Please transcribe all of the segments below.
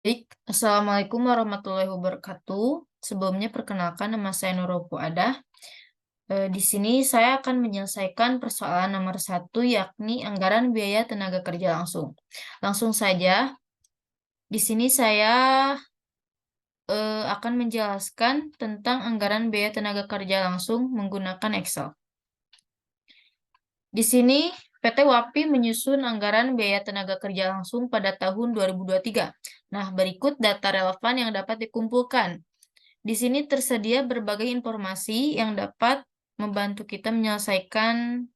Baik, Assalamualaikum warahmatullahi wabarakatuh. Sebelumnya perkenalkan nama saya Nurul Fuadah. Di sini saya akan menyelesaikan persoalan nomor 1, yakni anggaran biaya tenaga kerja langsung. Langsung saja, di sini saya akan menjelaskan tentang anggaran biaya tenaga kerja langsung menggunakan Excel. Di sini PT WAPI menyusun anggaran biaya tenaga kerja langsung pada tahun 2023. Nah, berikut data relevan yang dapat dikumpulkan. Di sini tersedia berbagai informasi yang dapat membantu kita menyelesaikan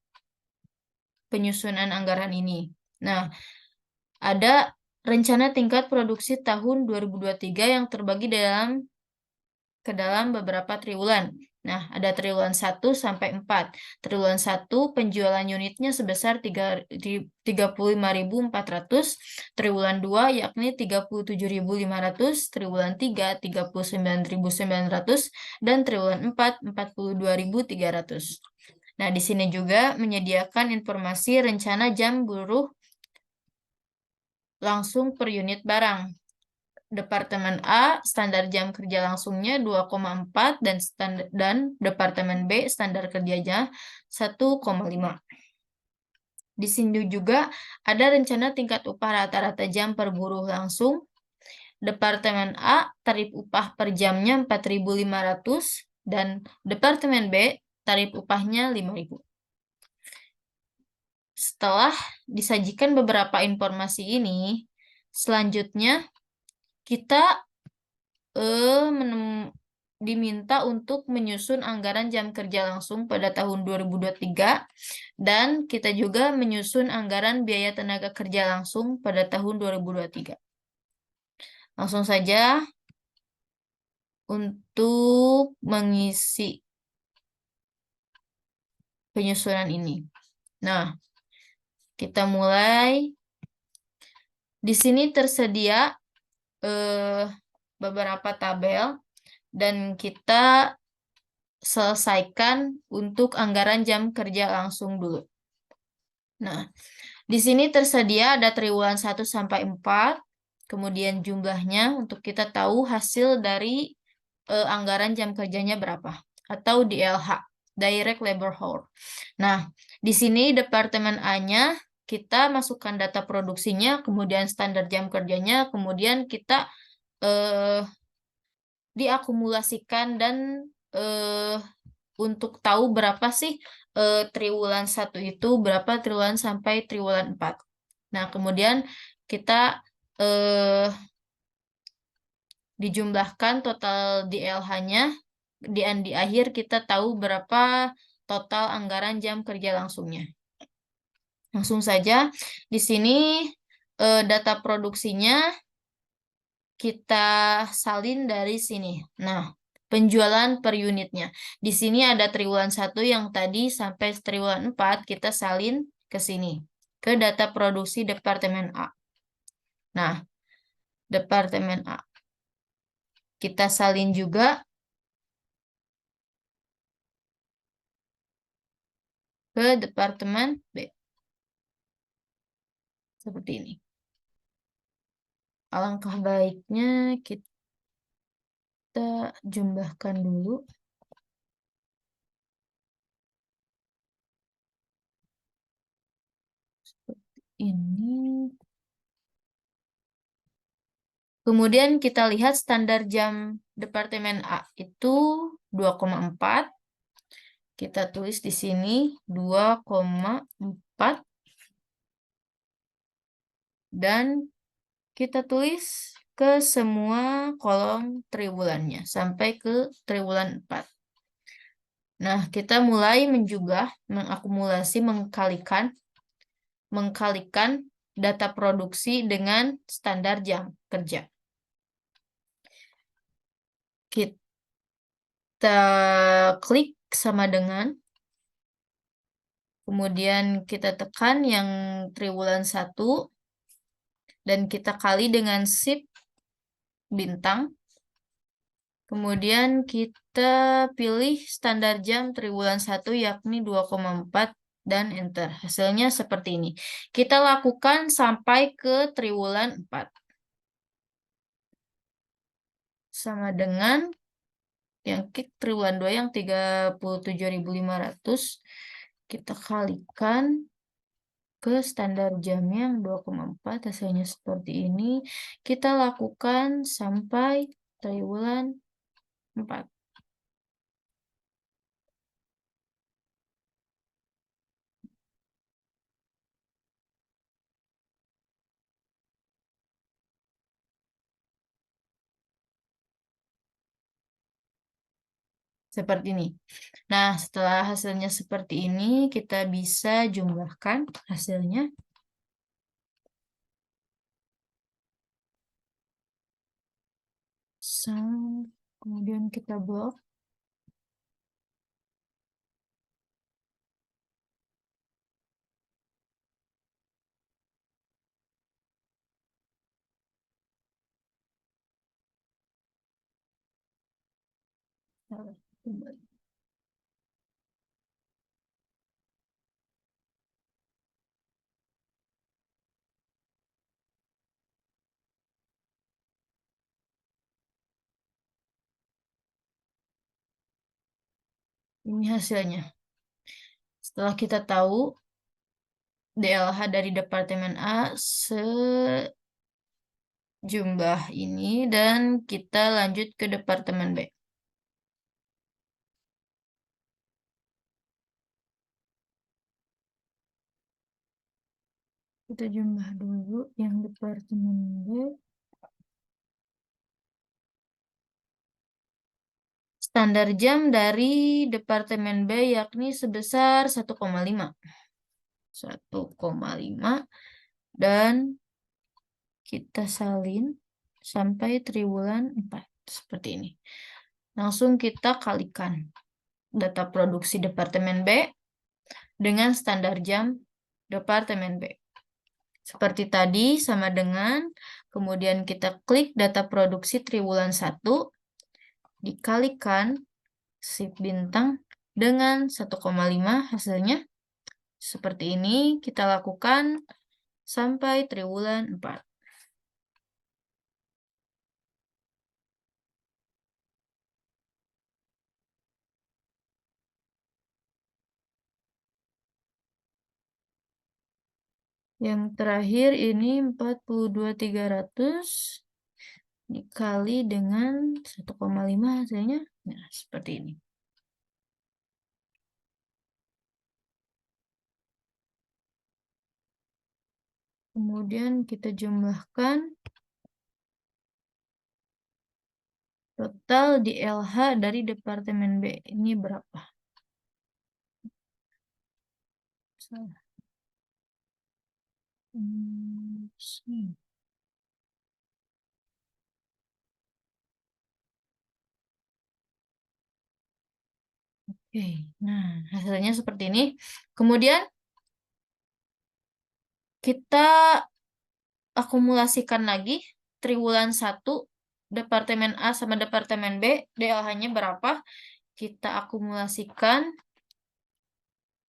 penyusunan anggaran ini. Nah, ada rencana tingkat produksi tahun 2023 yang terbagi ke dalam beberapa triwulan. Nah, ada triwulan 1 sampai 4. Triwulan 1 penjualan unitnya sebesar 35.400, triwulan 2 yakni 37.500, triwulan 3 39.900, dan triwulan 4 42.300. Nah, di sini juga menyediakan informasi rencana jam buruh langsung per unit barang. Departemen A standar jam kerja langsungnya 2,4 dan Departemen B standar kerjanya 1,5. Di sini juga ada rencana tingkat upah rata-rata jam per buruh langsung. Departemen A tarif upah per jamnya 4.500 dan Departemen B tarif upahnya 5.000. Setelah disajikan beberapa informasi ini, selanjutnya kita diminta untuk menyusun anggaran jam kerja langsung pada tahun 2023 dan kita juga menyusun anggaran biaya tenaga kerja langsung pada tahun 2023. Langsung saja untuk mengisi penyusunan ini. Nah, kita mulai. Di sini tersedia beberapa tabel dan kita selesaikan untuk anggaran jam kerja langsung dulu. Nah, di sini tersedia ada triwulan 1 sampai 4, kemudian jumlahnya untuk kita tahu hasil dari anggaran jam kerjanya berapa, atau DLH, Direct Labor Hour. Nah, di sini Departemen A-nya kita masukkan data produksinya, kemudian standar jam kerjanya, kemudian kita diakumulasikan dan untuk tahu berapa sih triwulan 1 itu, berapa triwulan sampai triwulan 4. Nah, kemudian kita dijumlahkan total DLH-nya, di akhir kita tahu berapa total anggaran jam kerja langsungnya. Langsung saja, di sini data produksinya kita salin dari sini. Nah, penjualan per unitnya. Di sini ada triwulan 1 yang tadi sampai triwulan 4 kita salin ke sini, ke data produksi Departemen A. Nah, Departemen A. Kita salin juga ke Departemen B. Seperti ini. Alangkah baiknya kita jumlahkan dulu. Seperti ini. Kemudian kita lihat standar jam Departemen A itu 2,4. Kita tulis di sini 2,4. Dan kita tulis ke semua kolom triwulannya sampai ke triwulan 4. Nah, kita mulai menjumlah, mengakumulasi, mengkalikan data produksi dengan standar jam kerja. Kita klik sama dengan, kemudian kita tekan yang triwulan 1, dan kita kali dengan shift bintang. Kemudian kita pilih standar jam triwulan 1 yakni 2,4 dan enter. Hasilnya seperti ini. Kita lakukan sampai ke triwulan 4. sama dengan yang triwulan 2 yang 37.500 kita kalikan ke standar jamnya yang 2,4, hasilnya seperti ini. Kita lakukan sampai triwulan 4. Seperti ini. Nah, setelah hasilnya seperti ini, kita bisa jumlahkan hasilnya. Kemudian kita blok. Ini hasilnya. Setelah kita tahu DLH dari Departemen A sejumlah ini, dan kita lanjut ke Departemen B. Kita jumlah dulu yang Departemen B. Standar jam dari Departemen B yakni sebesar 1,5. 1,5 dan kita salin sampai triwulan 4 seperti ini. Langsung kita kalikan data produksi Departemen B dengan standar jam Departemen B. Seperti tadi sama dengan, kemudian kita klik data produksi triwulan 1 dikalikan shift bintang dengan 1,5, hasilnya seperti ini. Kita lakukan sampai triwulan 4. Yang terakhir ini 42.300 dikali dengan 1,5, hasilnya nah, seperti ini. Kemudian kita jumlahkan total DLH dari Departemen B. Ini berapa? Salah. Oke, nah hasilnya seperti ini. Kemudian kita akumulasikan lagi triwulan 1 Departemen A sama Departemen B, DLH-nya berapa? Kita akumulasikan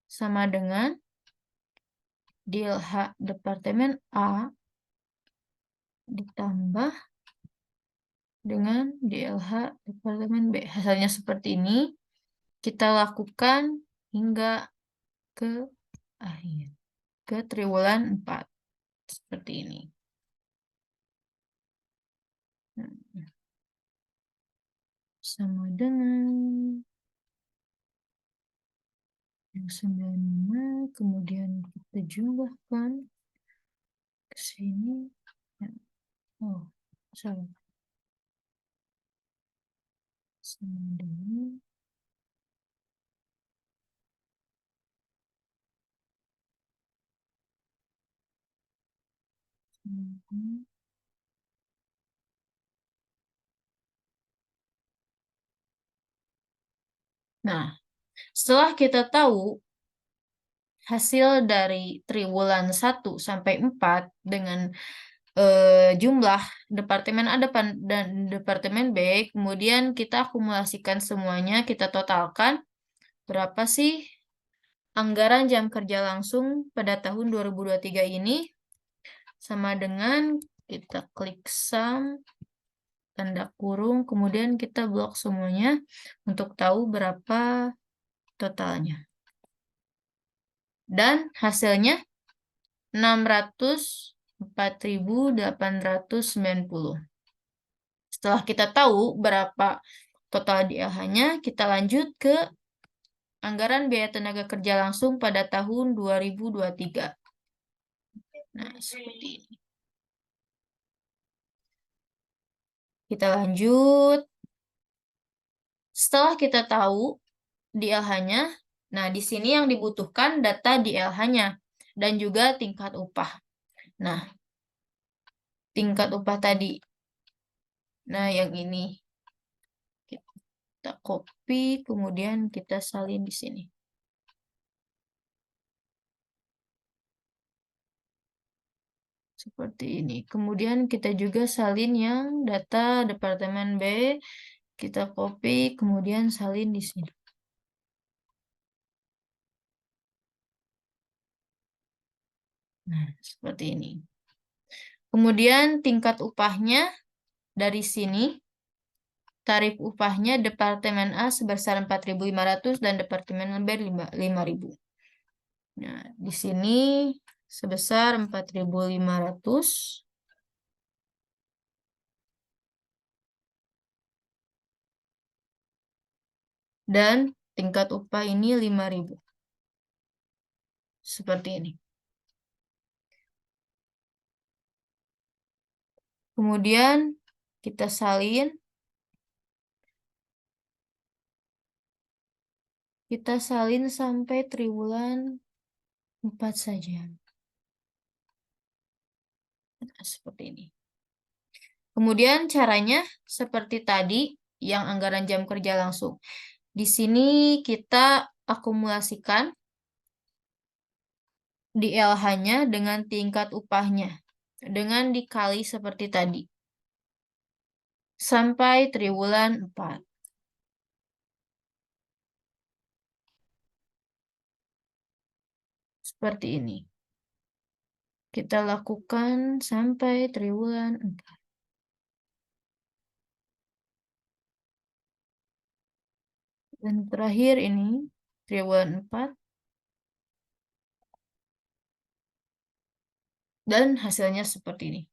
sama dengan DLH Departemen A ditambah dengan DLH Departemen B. Hasilnya seperti ini. Kita lakukan hingga ke akhir, ke triwulan 4. Seperti ini. Sama dengan yang 95, kemudian kita jumlahkan ke sini. Oh, salah. Sama dengan nah, setelah kita tahu hasil dari triwulan 1 sampai 4 dengan jumlah Departemen A dan Departemen B, kemudian kita akumulasikan semuanya, kita totalkan berapa sih anggaran jam kerja langsung pada tahun 2023 ini, sama dengan kita klik sum tanda kurung, kemudian kita blok semuanya untuk tahu berapa totalnya. Dan hasilnya 604.890. Setelah kita tahu berapa total DLH-nya, kita lanjut ke anggaran biaya tenaga kerja langsung pada tahun 2023. Nah, seperti ini. Kita lanjut. Setelah kita tahu DLH-nya, nah di sini yang dibutuhkan data DLH-nya dan juga tingkat upah. Nah, tingkat upah tadi. Nah, yang ini. Kita copy, kemudian kita salin di sini. Seperti ini. Kemudian kita juga salin yang data Departemen B. Kita copy, kemudian salin di sini. Nah, seperti ini. Kemudian tingkat upahnya dari sini. Tarif upahnya Departemen A sebesar 4.500 dan Departemen B 5.000. Nah, di sini sebesar 4.500. Dan tingkat upah ini 5.000. Seperti ini. Kemudian kita salin. Kita salin sampai triwulan 4 saja. Nah, seperti ini. Kemudian caranya seperti tadi yang anggaran jam kerja langsung. Di sini kita akumulasikan DLH-nya dengan tingkat upahnya. Dengan dikali seperti tadi. Sampai triwulan 4. Seperti ini. Kita lakukan sampai triwulan 4. Dan terakhir ini triwulan 4. Dan hasilnya seperti ini.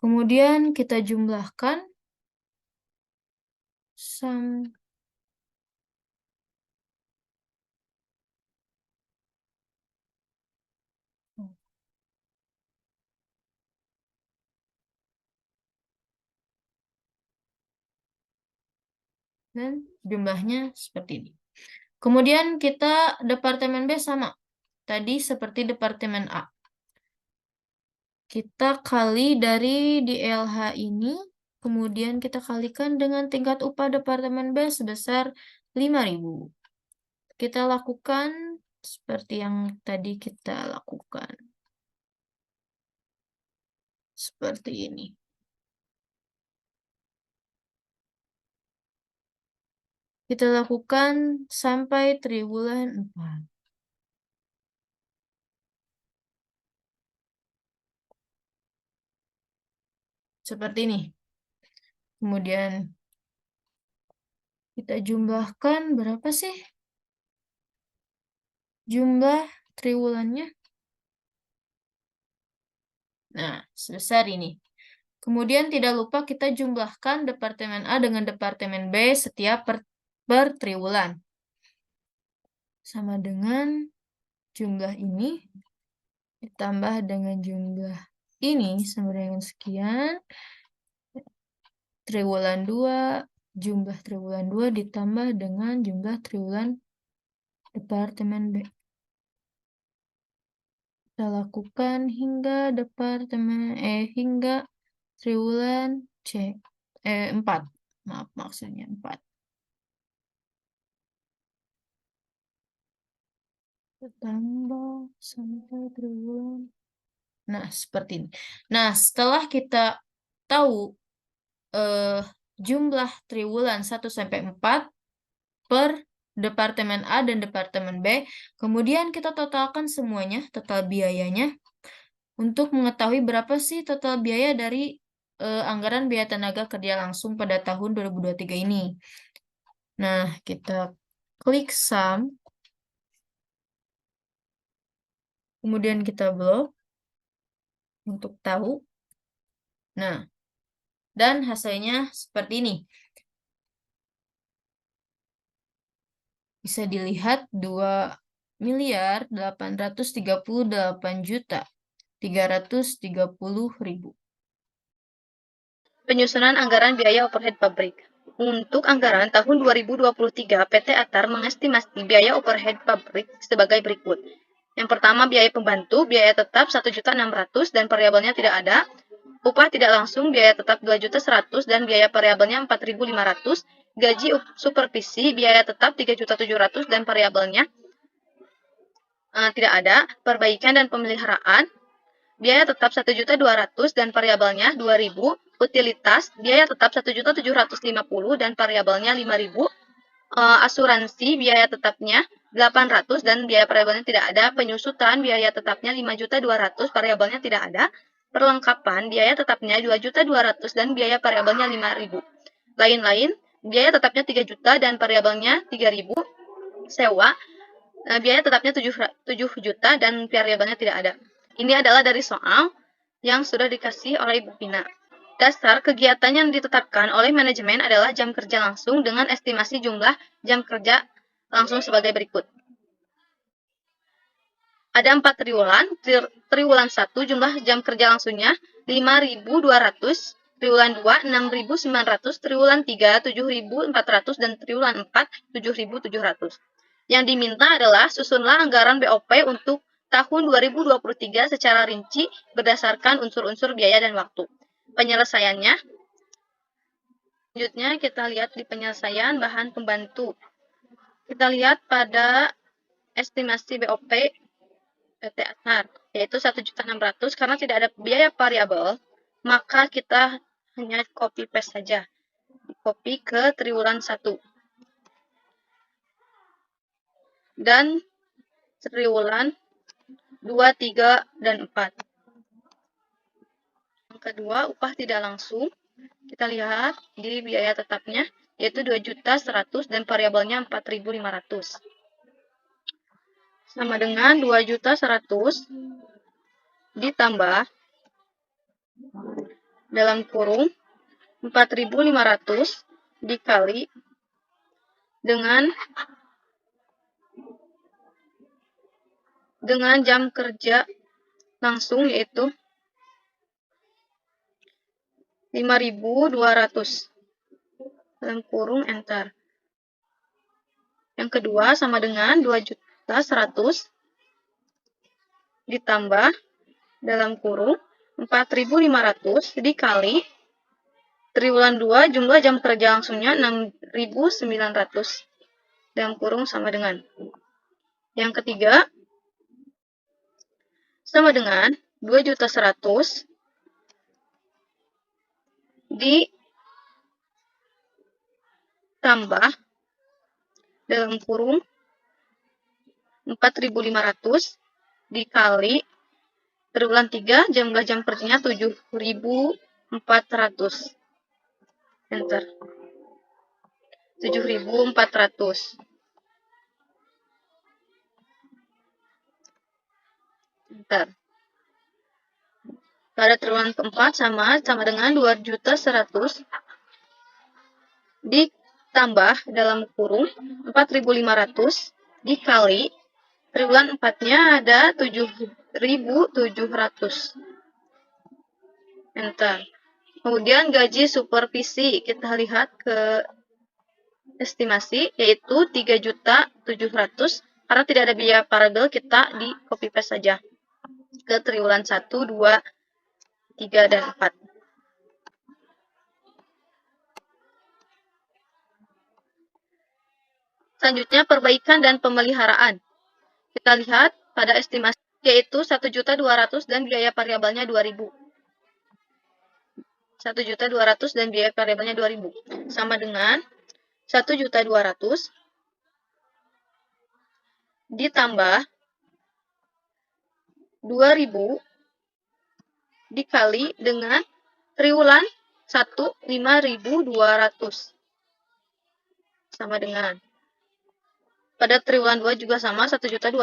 Kemudian kita jumlahkan dan jumlahnya seperti ini. Kemudian kita Departemen B sama. Tadi seperti Departemen A. Kita kali dari DLH ini, kemudian kita kalikan dengan tingkat upah Departemen B sebesar 5.000. Kita lakukan seperti yang tadi kita lakukan. Seperti ini. Kita lakukan sampai triwulan 4. Seperti ini. Kemudian kita jumlahkan berapa sih jumlah triwulannya? Nah, sebesar ini. Kemudian tidak lupa kita jumlahkan Departemen A dengan Departemen B setiap per triwulan. Sama dengan jumlah ini ditambah dengan jumlah ini sama dengan sekian. Triwulan 2, jumlah triwulan 2 ditambah dengan jumlah triwulan Departemen B. Kita lakukan hingga hingga triwulan 4. Maaf, maksudnya 4. Tambah sampai triwulan. Nah, seperti ini. Nah, setelah kita tahu jumlah triwulan 1 sampai 4 per Departemen A dan Departemen B, kemudian kita totalkan semuanya, total biayanya, untuk mengetahui berapa sih total biaya dari anggaran biaya tenaga kerja langsung pada tahun 2023 ini. Nah, kita klik sum, kemudian kita blok untuk tahu. Nah, dan hasilnya seperti ini. Bisa dilihat 2.838.330.000. Penyusunan anggaran biaya overhead pabrik. Untuk anggaran tahun 2023, PT Atar mengestimasi biaya overhead pabrik sebagai berikut. Yang pertama, biaya pembantu, biaya tetap 1.600.000 dan variabelnya tidak ada. Upah tidak langsung, biaya tetap 2.100.000 dan biaya variabelnya 4.500. Gaji supervisi, biaya tetap 3.700.000 dan variabelnya tidak ada. Perbaikan dan pemeliharaan, biaya tetap 1.200.000 dan variabelnya 2.000. Utilitas, biaya tetap 1.750.000 dan variabelnya 5.000. Asuransi, biaya tetapnya 800 dan biaya variabelnya tidak ada. Penyusutan, biaya tetapnya 5.200.000, variabelnya tidak ada. Perlengkapan, biaya tetapnya 2.200.000 dan biaya variabelnya 5.000. Lain-lain, biaya tetapnya 3 juta dan variabelnya 3.000. Sewa, biaya tetapnya 7 juta dan variabelnya tidak ada. Ini adalah dari soal yang sudah dikasih oleh Ibu Pina. Dasar kegiatan yang ditetapkan oleh manajemen adalah jam kerja langsung dengan estimasi jumlah jam kerja langsung sebagai berikut. Ada 4 triwulan. Triwulan 1 jumlah jam kerja langsungnya 5.200, triwulan 2 6.900, triwulan 3 7.400 dan triwulan 4 7.700. Yang diminta adalah susunlah anggaran BOP untuk tahun 2023 secara rinci berdasarkan unsur-unsur biaya dan waktu. Penyelesaiannya, selanjutnya kita lihat di penyelesaian bahan pembantu. Kita lihat pada estimasi BOP PT Atar, yaitu 1.600.000 karena tidak ada biaya variabel, maka kita hanya copy paste saja. Copy ke triwulan 1. Dan triwulan 2, 3, dan 4. Yang kedua, upah tidak langsung. Kita lihat di biaya tetapnya, yaitu 2.100.000 dan variabelnya 4.500. Sama dengan 2.100.000 ditambah dalam kurung 4.500 dikali dengan jam kerja langsung, yaitu 5.200 dalam kurung enter. Yang kedua sama dengan 2.100.000 ditambah dalam kurung 4.500 dikali triwulan 2 jumlah jam kerja langsungnya 6.900 dalam kurung sama dengan. Yang ketiga sama dengan 2.100.000 ditambah dalam kurung 4.500 dikali triwulan 3 jumlah jam kerjanya 7.400. Enter. 7.400. Enter. Pada triwulan keempat sama dengan 2.100.000 ditambah dalam kurung 4.500 dikali triwulan 4-nya ada 7.700. Enter. Kemudian gaji supervisi, kita lihat ke estimasi, yaitu 3.700.000. Karena tidak ada biaya variabel, kita di copy paste saja ke triwulan 1, 2, 3, dan 4. Selanjutnya, perbaikan dan pemeliharaan. Kita lihat pada estimasi, yaitu 1.200.000 dan biaya variabelnya 2.000. 1.200.000 dan biaya variabelnya 2.000. Sama dengan 1.200.000 ditambah 2.000 dikali dengan triwulan 1 5.200 sama dengan pada triwulan 2 juga sama 1.200.000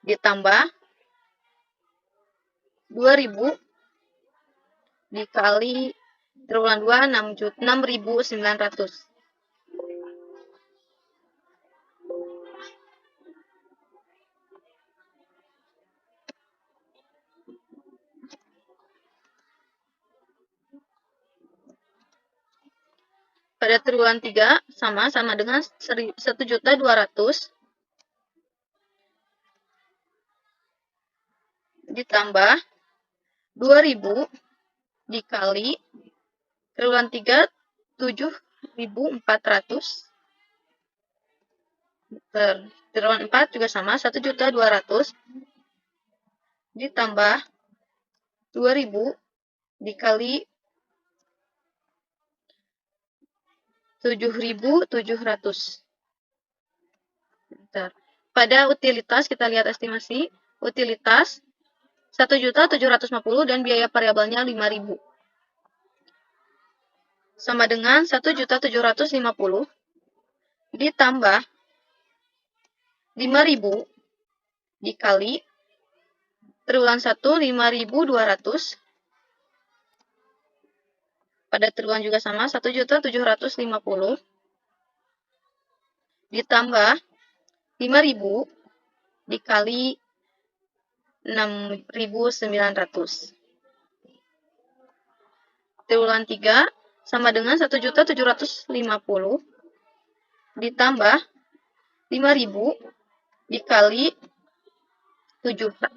ditambah 2.000 dikali triwulan 2 6.900. Pada triwulan 3 sama dengan 1.200.000 ditambah 2.000 dikali triwulan 3 7.400. Triwulan 4 juga sama 1.200.000 ditambah 2.000 dikali 7.700. Pada utilitas kita lihat estimasi utilitas 1.750.000 dan biaya variabelnya 5.000 sama dengan 1.750.000 ditambah 5.000 dikali triwulan 1 5.200. Pada triwulan juga sama 1.750.000 ditambah 5.000 dikali 6.900. Triwulan 3 sama dengan 1.750.000 ditambah 5.000 dikali 7.400.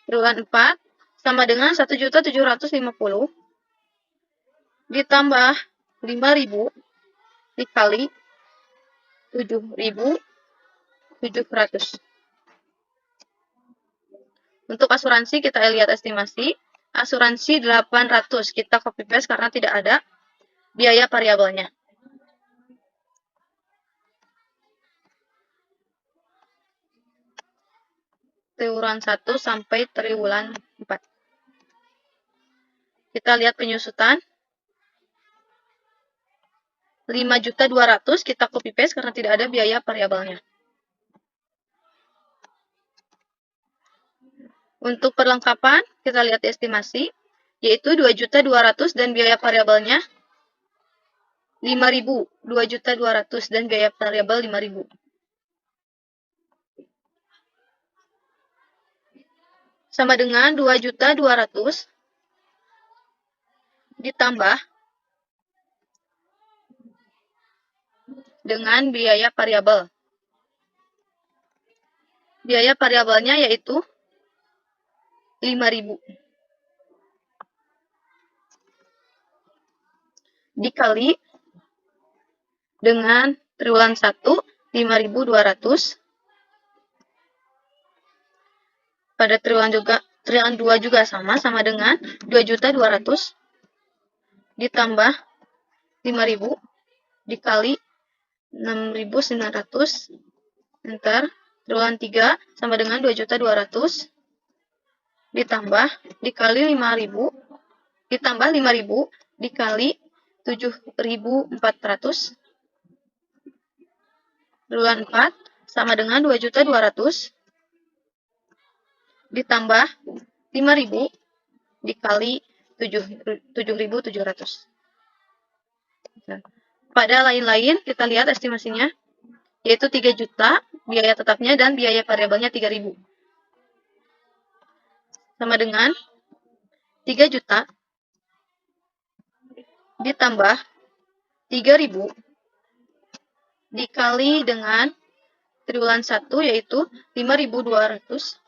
Triwulan 4 sama dengan 1.750.000 ditambah 5.000 dikali 7.700. Untuk asuransi kita lihat estimasi. Asuransi 800 kita copy paste karena tidak ada biaya variabelnya. Triwulan 1 sampai triwulan 4. Kita lihat penyusutan. 5.200.000 kita copy paste karena tidak ada biaya variabelnya. Untuk perlengkapan, kita lihat estimasi, yaitu 2.200.000 dan biaya variabelnya 5.000. 2.200.000 dan biaya variabel 5.000. Sama dengan 2.200.000 ditambah dengan biaya variabel. Biaya variabelnya yaitu 5.000 dikali dengan triwulan 1 5.200. Pada triwulan 2 juga sama dengan 2.200.000 ditambah 5.000 dikali 6.900. Enter. Triwulan 3 sama dengan 2.200.000 ditambah dikali 5.000 ditambah 5.000 dikali 7.400. Triwulan 4 sama dengan 2.200.000 ditambah 5.000 dikali 7.700. Pada lain-lain kita lihat estimasinya, yaitu 3 juta biaya tetapnya dan biaya variabelnya 3.000. Sama dengan 3 juta ditambah 3.000 dikali dengan triwulan 1 yaitu 5.200.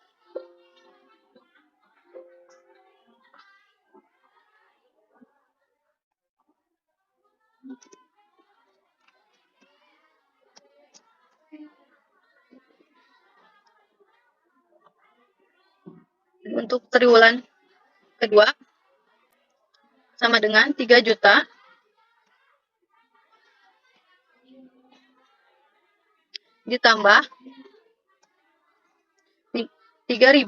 Untuk triwulan kedua sama dengan 3 juta ditambah 3.000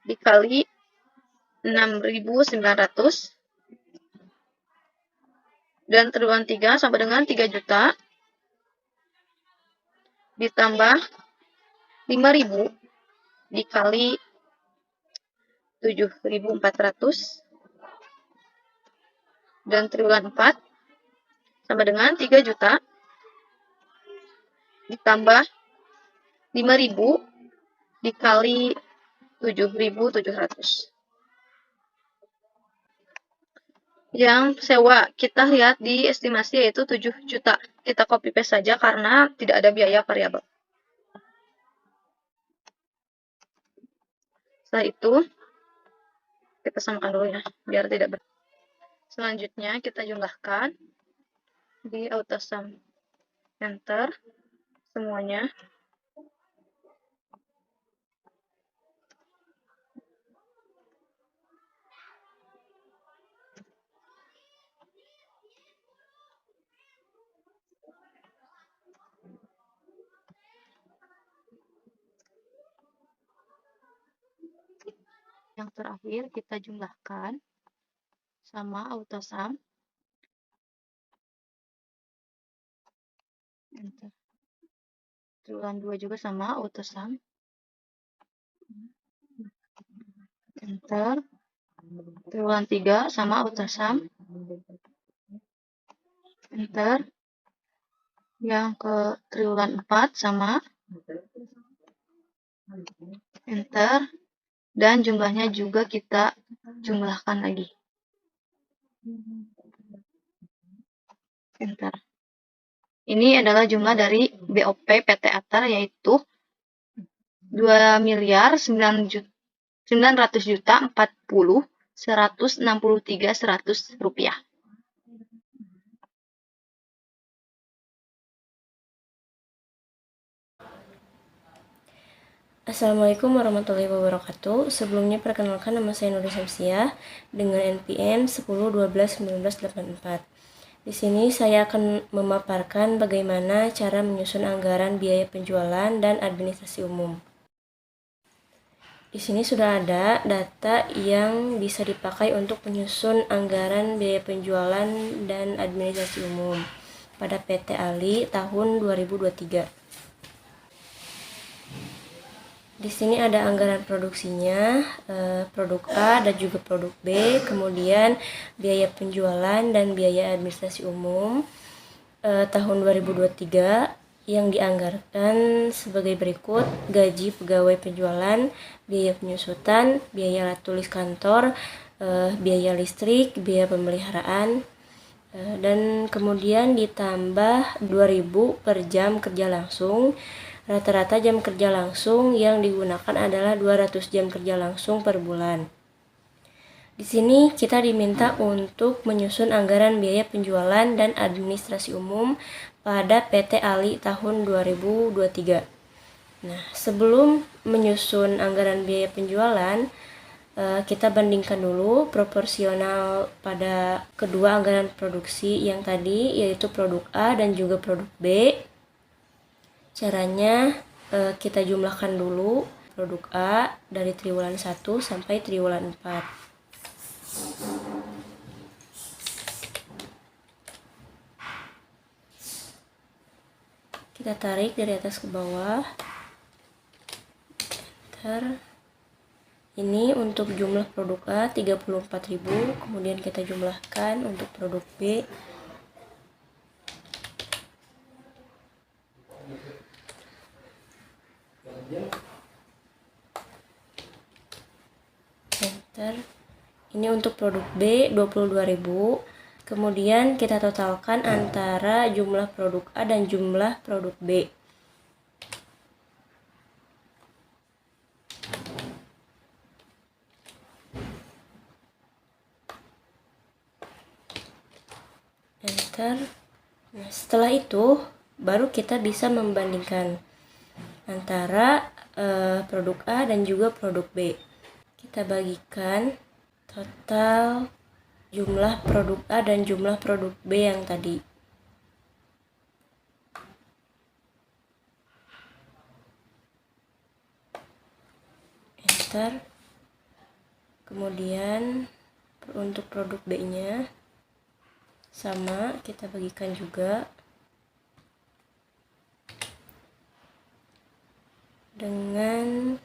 dikali 6.900 dan triwulan 3 sama dengan 3 juta ditambah 5.000 dikali 7.400 dan triwulan 4 sama dengan 3 juta ditambah 5.000 dikali 7.700. Yang sewa kita lihat di estimasi yaitu 7 juta. Kita copy paste saja karena tidak ada biaya variabel. Setelah itu kita samakan dulu ya biar tidak selanjutnya kita jumlahkan di AutoSum. Enter semuanya. Yang terakhir kita jumlahkan sama AutoSum. Enter. Triwulan 2 juga sama AutoSum. Enter. Triwulan 3 sama AutoSum. Enter. Yang ke triwulan 4 sama. Enter. Dan jumlahnya juga kita jumlahkan lagi. Enter. Ini adalah jumlah dari BOP PT Atar yaitu 2.900.040.163.100 rupiah. Assalamualaikum warahmatullahi wabarakatuh. Sebelumnya perkenalkan nama saya Nuri Samsiah dengan NPM 10121984. Di sini saya akan memaparkan bagaimana cara menyusun anggaran biaya penjualan dan administrasi umum. Di sini sudah ada data yang bisa dipakai untuk menyusun anggaran biaya penjualan dan administrasi umum pada PT Ali tahun 2023. Di sini ada anggaran produksinya, produk A dan juga produk B, kemudian biaya penjualan dan biaya administrasi umum tahun 2023 yang dianggarkan sebagai berikut: gaji pegawai penjualan, biaya penyusutan, biaya alat tulis kantor, biaya listrik, biaya pemeliharaan, dan kemudian ditambah 2.000 per jam kerja langsung. Rata-rata jam kerja langsung yang digunakan adalah 200 jam kerja langsung per bulan. Di sini kita diminta untuk menyusun anggaran biaya penjualan dan administrasi umum pada PT Ali tahun 2023. Nah, sebelum menyusun anggaran biaya penjualan, kita bandingkan dulu proporsional pada kedua anggaran produksi yang tadi, yaitu produk A dan juga produk B. Caranya kita jumlahkan dulu produk A dari triwulan 1 sampai triwulan 4. Kita tarik dari atas ke bawah. Enter. Ini untuk jumlah produk A 34.000, kemudian kita jumlahkan untuk produk B. Enter. Ini untuk produk B 22.000. Kemudian kita totalkan antara jumlah produk A dan jumlah produk B. Enter. Nah, setelah itu baru kita bisa membandingkan antara produk A dan juga produk B. Kita bagikan total jumlah produk A dan jumlah produk B yang tadi. enter. Kemudian untuk produk B nya sama, kita bagikan juga dengan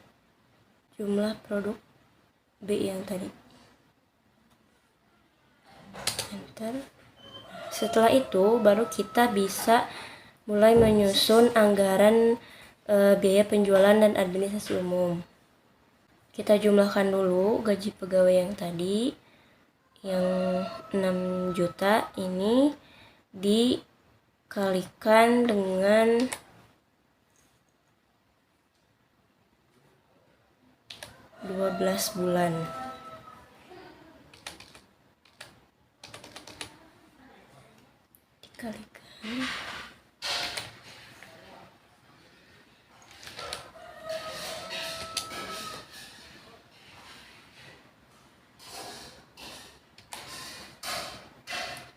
jumlah produk B yang tadi, enter. Setelah itu baru kita bisa mulai menyusun anggaran biaya penjualan dan administrasi umum. Kita jumlahkan dulu gaji pegawai yang tadi, yang 6 juta ini dikalikan dengan 12 bulan. Dikalikan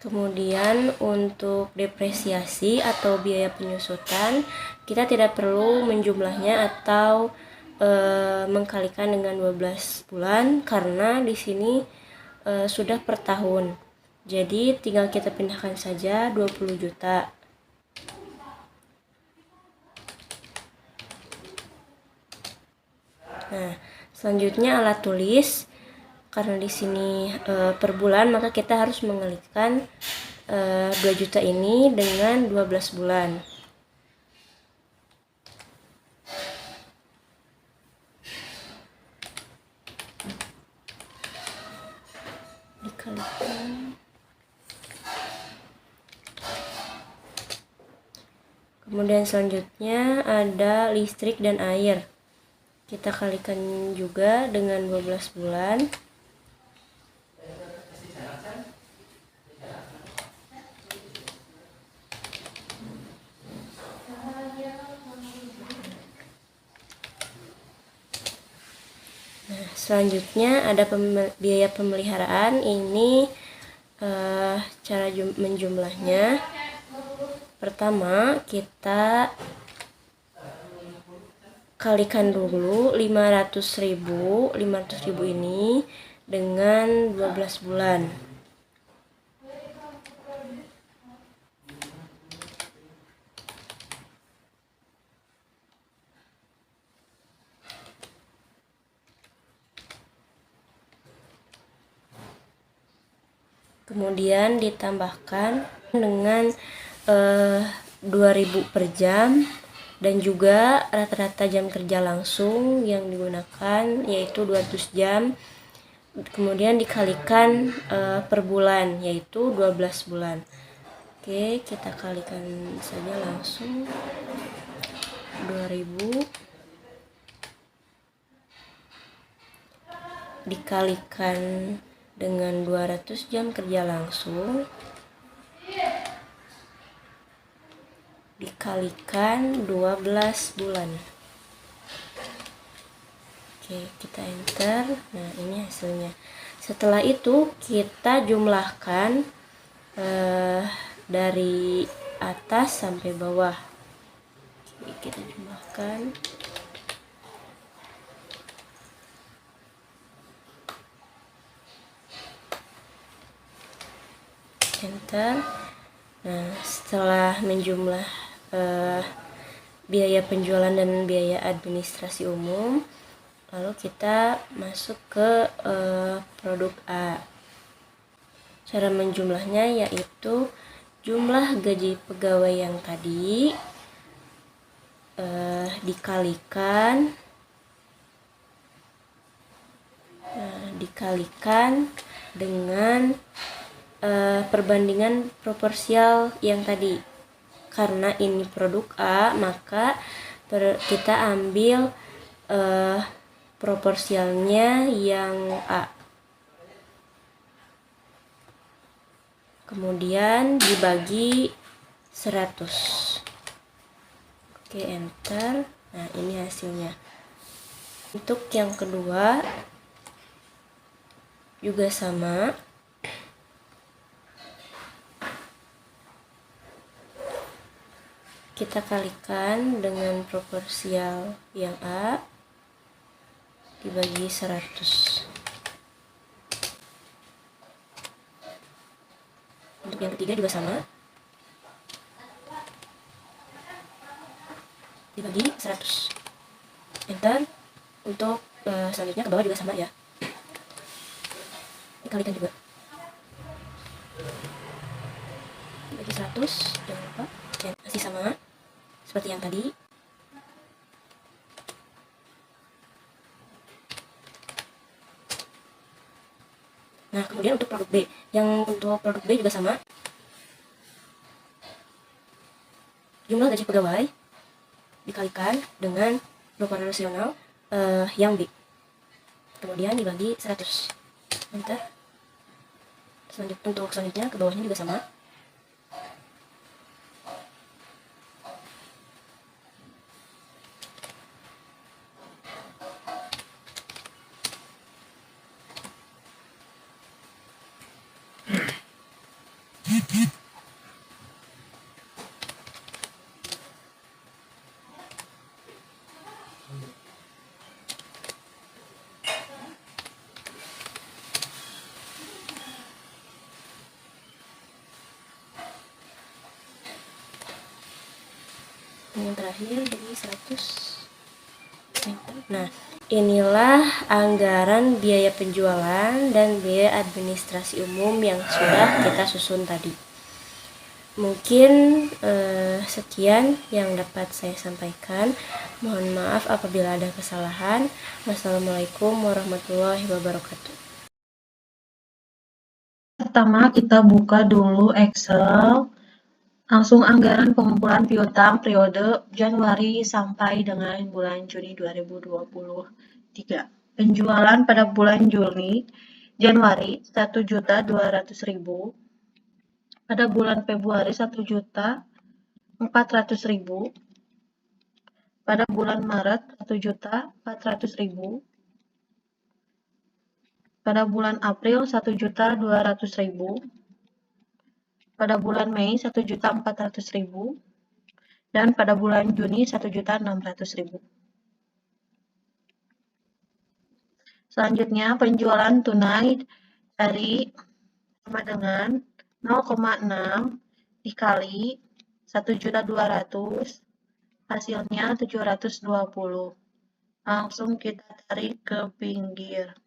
kemudian untuk depresiasi atau biaya penyusutan, kita tidak perlu menjumlahnya atau mengkalikan dengan 12 bulan karena di sini sudah per tahun. Jadi tinggal kita pindahkan saja 20 juta. Nah, selanjutnya alat tulis. Karena di sini per bulan, maka kita harus mengaitkan 2 juta ini dengan 12 bulan. Dikalikan. Kemudian selanjutnya ada listrik dan air. Kita kalikan juga dengan 12 bulan. Selanjutnya ada biaya pemeliharaan. Ini cara menjumlahnya. Pertama kita kalikan dulu 500.000 ini dengan 12 bulan. Kemudian ditambahkan dengan 2.000 per jam dan juga rata-rata jam kerja langsung yang digunakan yaitu 200 jam. Kemudian dikalikan per bulan yaitu 12 bulan. Oke, kita kalikan saja langsung 2.000 dikalikan dengan 200 jam kerja langsung dikalikan 12 bulan. Oke, kita enter. Nah, ini hasilnya. Setelah itu kita jumlahkan dari atas sampai bawah. Oke, kita jumlahkan. Enter. Nah, setelah menjumlah biaya penjualan dan biaya administrasi umum, lalu kita masuk ke produk A. Cara menjumlahnya yaitu jumlah gaji pegawai yang tadi dikalikan dengan perbandingan proporsial yang tadi. Karena ini produk A, maka kita ambil proporsialnya yang A. Kemudian dibagi 100. Oke, enter. Nah, ini hasilnya. Untuk yang kedua juga sama. Kita kalikan dengan proporsial yang A. dibagi 100. Untuk yang ketiga juga sama, dibagi 100. Enter. Untuk selanjutnya ke bawah juga sama ya, dikalikan juga, dibagi 100, jangan lupa, dan masih sama seperti yang tadi. Nah, kemudian untuk produk B, untuk produk B juga sama, jumlah gaji pegawai dikalikan dengan proporsional yang B, kemudian dibagi 100. Enter. Untuk selanjutnya ke bawahnya juga sama, yang terakhir jadi 100. Nah, inilah anggaran biaya penjualan dan biaya administrasi umum yang sudah kita susun tadi. Mungkin sekian yang dapat saya sampaikan. Mohon maaf apabila ada kesalahan. Wassalamualaikum warahmatullahi wabarakatuh. Pertama, kita buka dulu Excel. Langsung anggaran pengumpulan piutang periode Januari sampai dengan bulan Juni 2023. Penjualan pada bulan Januari 1.200.000. Pada bulan Februari 1.400.000. Pada bulan Maret 1.400.000. Pada bulan April 1.200.000. Pada bulan Mei 1.400.000. Dan pada bulan Juni 1.600.000. Selanjutnya penjualan tunai dari sama dengan 0,6 dikali 1.200.000, hasilnya 720. Langsung kita tarik ke pinggir.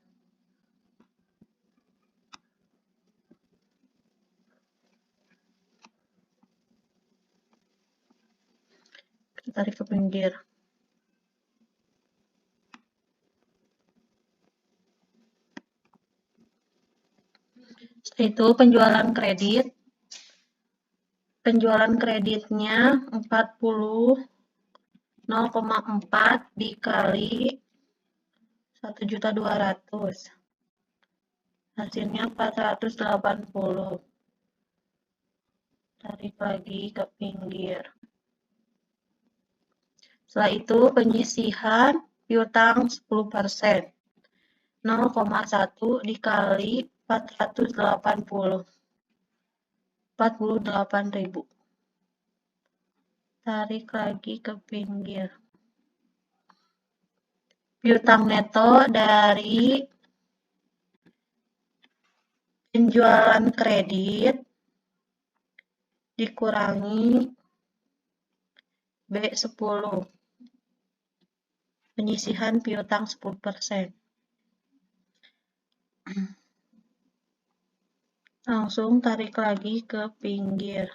Tarik ke pinggir. Setelah itu penjualan kredit. Penjualan kreditnya 0,4 dikali 1.200.000. Hasilnya 480. Tarik lagi ke pinggir. Setelah itu penyisihan piutang 10%. 0,1 dikali 480. 48.000. Tarik lagi ke pinggir. Piutang neto dari penjualan kredit dikurangi B10. Penyisihan piutang 10%. Langsung tarik lagi ke pinggir.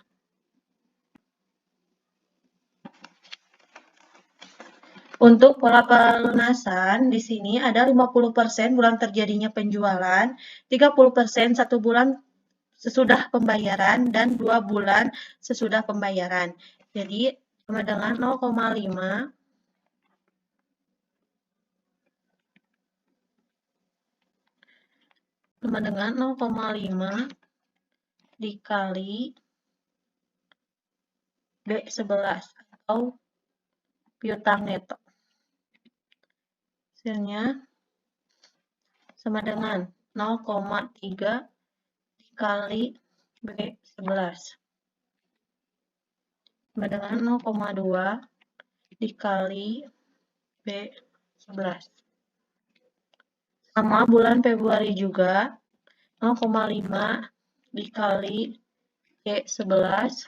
Untuk pola pelunasan, di sini ada 50% bulan terjadinya penjualan, 30% 1 bulan sesudah pembayaran, dan 2 bulan sesudah pembayaran. Jadi, sama dengan 0,5 sama dengan 0,5 dikali B11 atau piutang neto. Hasilnya sama dengan 0,3 dikali B11 sama dengan 0,2 dikali B11. Sama bulan Februari juga 0,5 dikali C11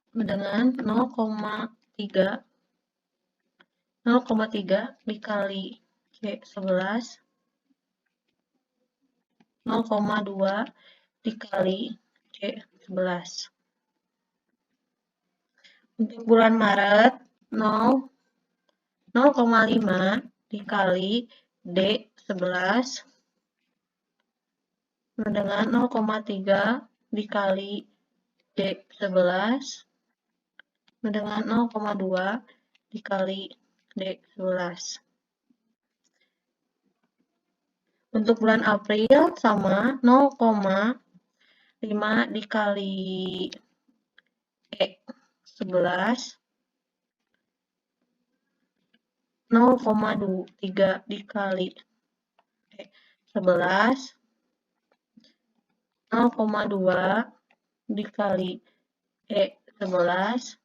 dengan 0,3 dikali C11 0,2 dikali C11. Untuk bulan Maret 0,5 dikali D11 dengan 0,3 dikali D11 dengan 0,2 dikali D11. Untuk bulan April sama 0,5 dikali E11 0,3 dikali E11 0,2 dikali E11.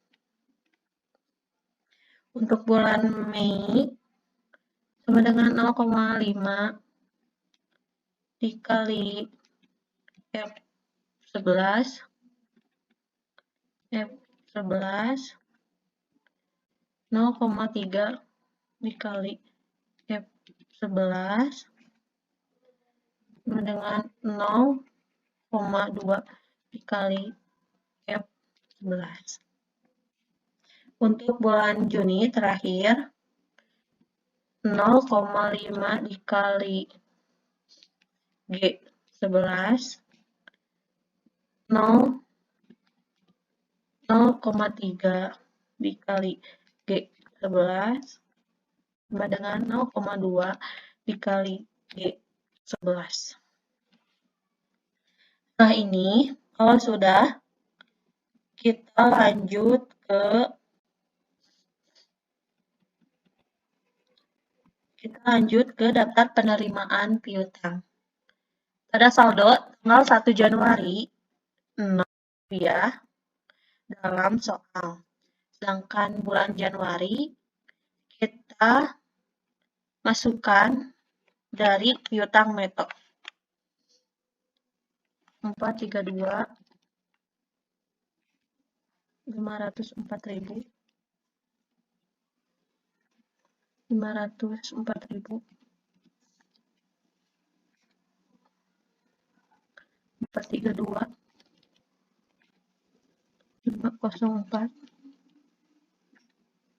Untuk bulan Mei sama dengan 0,5 dikali F11 0,3 dikali F11 sama dengan 0,2 dikali F11. Untuk bulan Juni terakhir 0,5 dikali G11 0,3 dikali G11 sama dengan 0,2 dikali G11. Setelah ini, kalau sudah, kita lanjut ke daftar penerimaan piutang. Pada saldo tanggal 1 Januari 0 rupiah dalam soal. Sedangkan bulan Januari kita masukkan dari piutang neto 432 504.000 432 504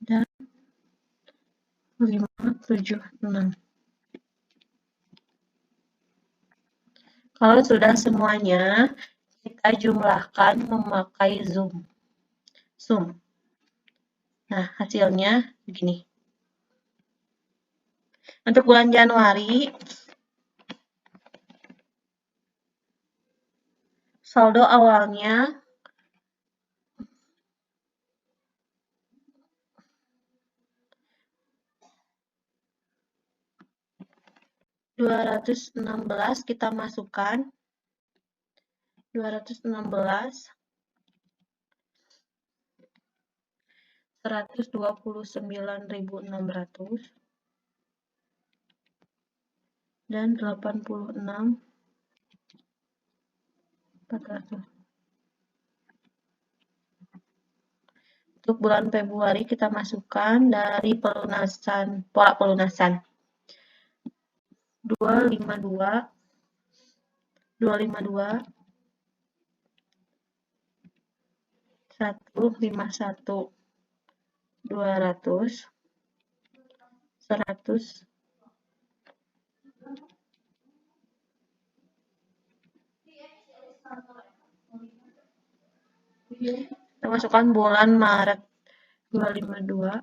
dan 576. Kalau sudah semuanya, kita jumlahkan memakai sum. Nah, hasilnya begini. Untuk bulan Januari, saldo awalnya Rp216 kita masukkan 216 129.600 dan 86.400. Untuk bulan Februari kita masukkan dari pola pelunasan 252 151 200 100 kita masukkan bulan Maret 252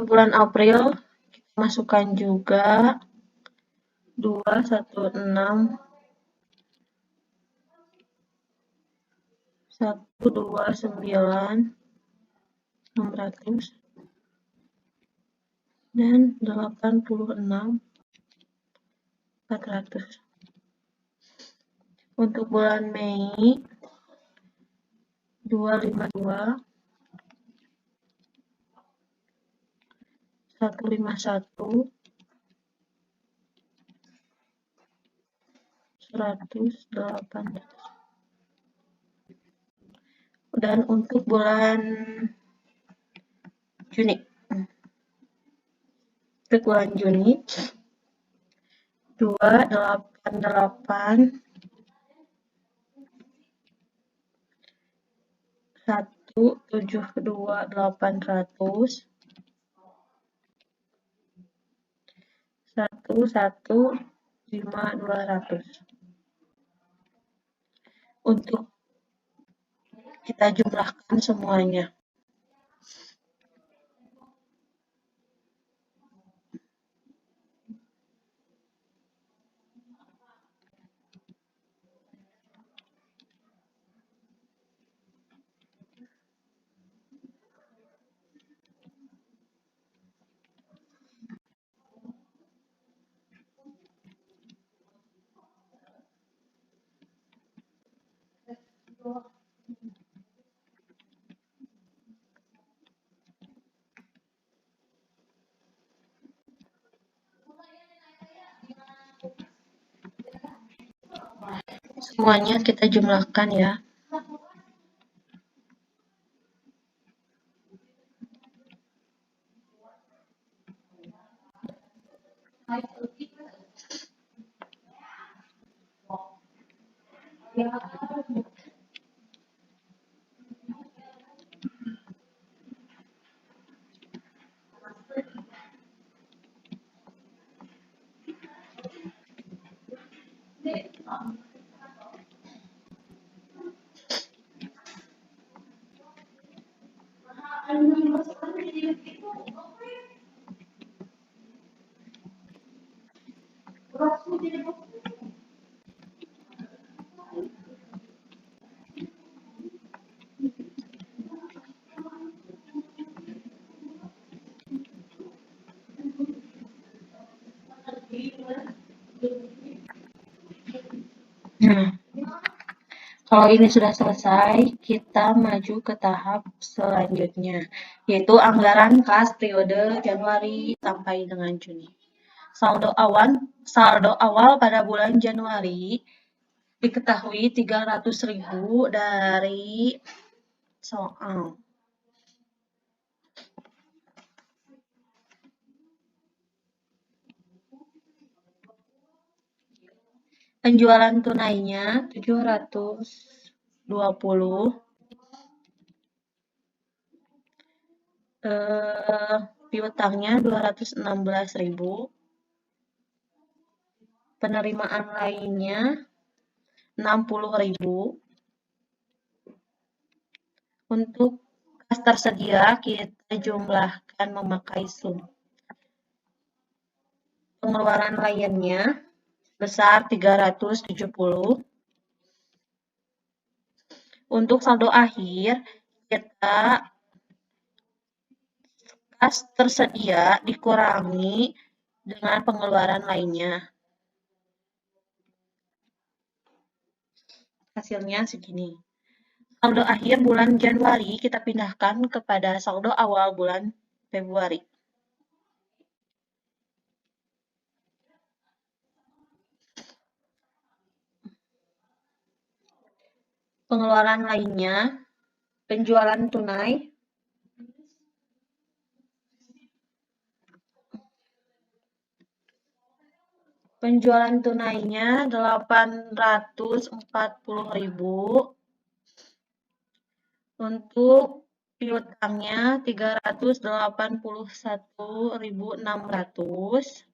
bulan April kita masukkan juga 216 129.600 dan 86.400. Untuk bulan Mei 252 151 108. Dan untuk bulan Juni 288 172.800 115.200. Untuk kita jumlahkan semuanya. Semuanya kita jumlahkan ya. Nah, kalau ini sudah selesai, kita maju ke tahap selanjutnya, yaitu anggaran kas periode Januari sampai dengan Juni. Saldo awal pada bulan Januari diketahui 300.000 dari soal. Penjualan tunainya 720. Piutangnya 216.000. Penerimaan lainnya 60.000. Untuk kas tersedia kita jumlahkan memakai sum. Pengeluaran lainnya besar 370. Untuk saldo akhir kita kas tersedia dikurangi dengan pengeluaran lainnya. Hasilnya segini. Saldo akhir bulan Januari kita pindahkan kepada saldo awal bulan Februari. Pengeluaran lainnya, penjualan tunai, penjualan tunainya 840.000. Untuk piutangnya 381.600.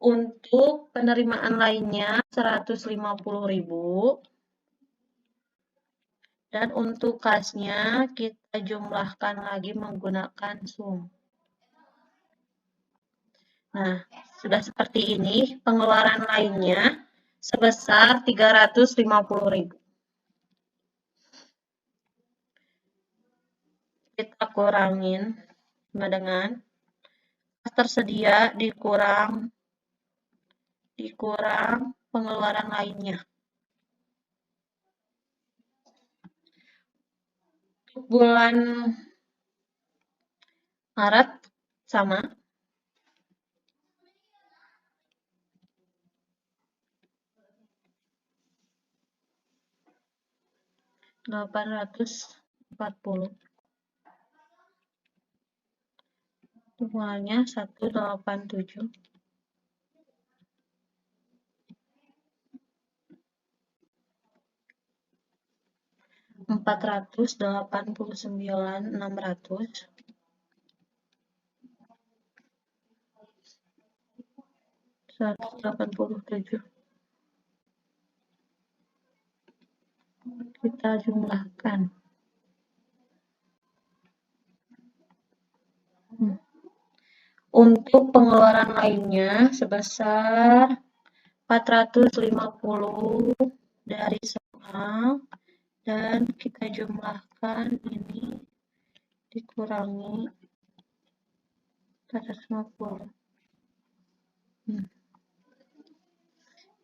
Untuk penerimaan lainnya 150.000. Dan untuk kasnya kita jumlahkan lagi menggunakan sum. Nah, sudah seperti ini pengeluaran lainnya sebesar 350.000. kita kurangin sama dengan kas tersedia dikurang pengeluaran lainnya. Bulan Maret sama. Rp840. Jumlahnya 187. Rp489.600. Rp187. Kita jumlahkan. Untuk pengeluaran lainnya sebesar 450 dari soal, dan kita jumlahkan ini dikurangi 450.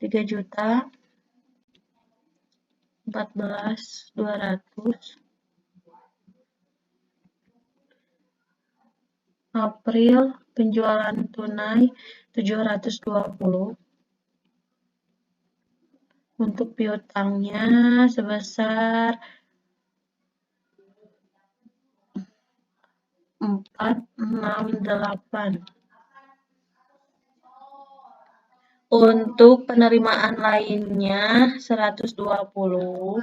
3.014.200. April penjualan tunai 720. Untuk piutangnya sebesar 468. Untuk penerimaan lainnya 120.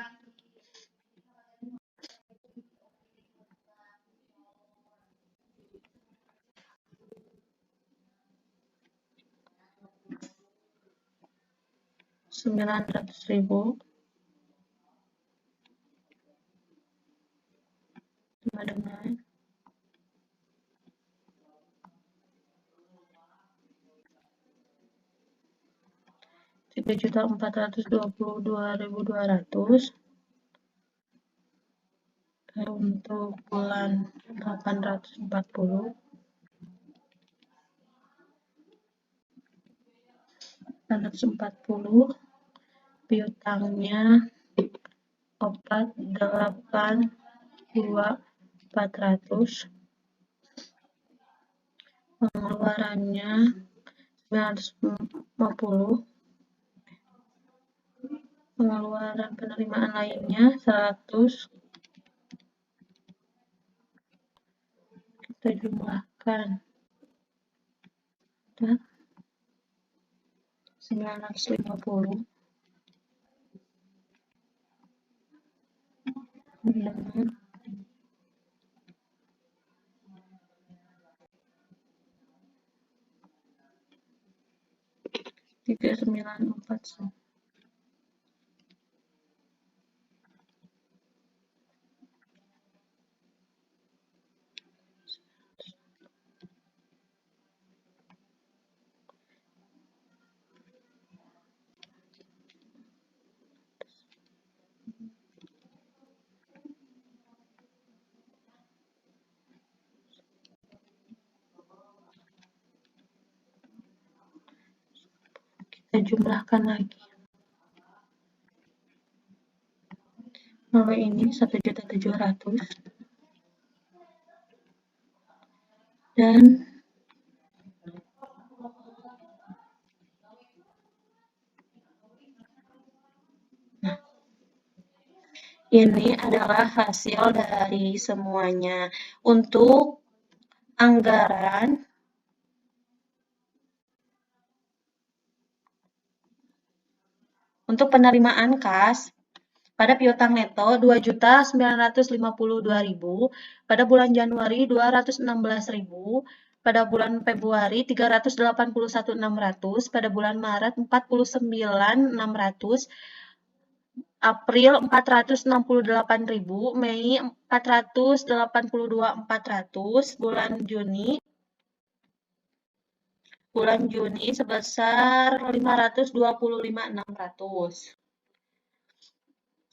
Rp900.000. Sama dengan Rp3.422.200. Untuk bulan 840. Piutangnya 482.400. Pengeluarannya 950. Pengeluaran penerimaan lainnya 100. Kita jumlahkan. 950. Dengan 3.941. Kita jumlahkan lagi. Kalau ini 1.700.000. Dan ini adalah hasil dari semuanya. Untuk anggaran untuk penerimaan kas pada piutang neto 2.952.000, pada bulan Januari 216.000, pada bulan Februari 381.600, pada bulan Maret 49.600, April 468.000, Mei 482.400, bulan Juni sebesar 525.600.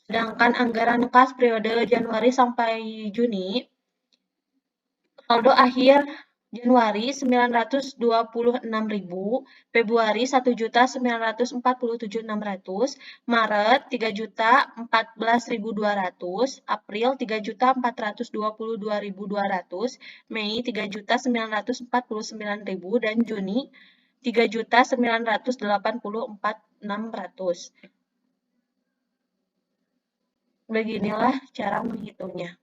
Sedangkan anggaran kas periode Januari sampai Juni Saldo akhir Januari 926.000, Februari 1.947.600, Maret 3.014.200, April 3.422.200, Mei 3.949.000 dan Juni 3.984.600. Beginilah cara menghitungnya.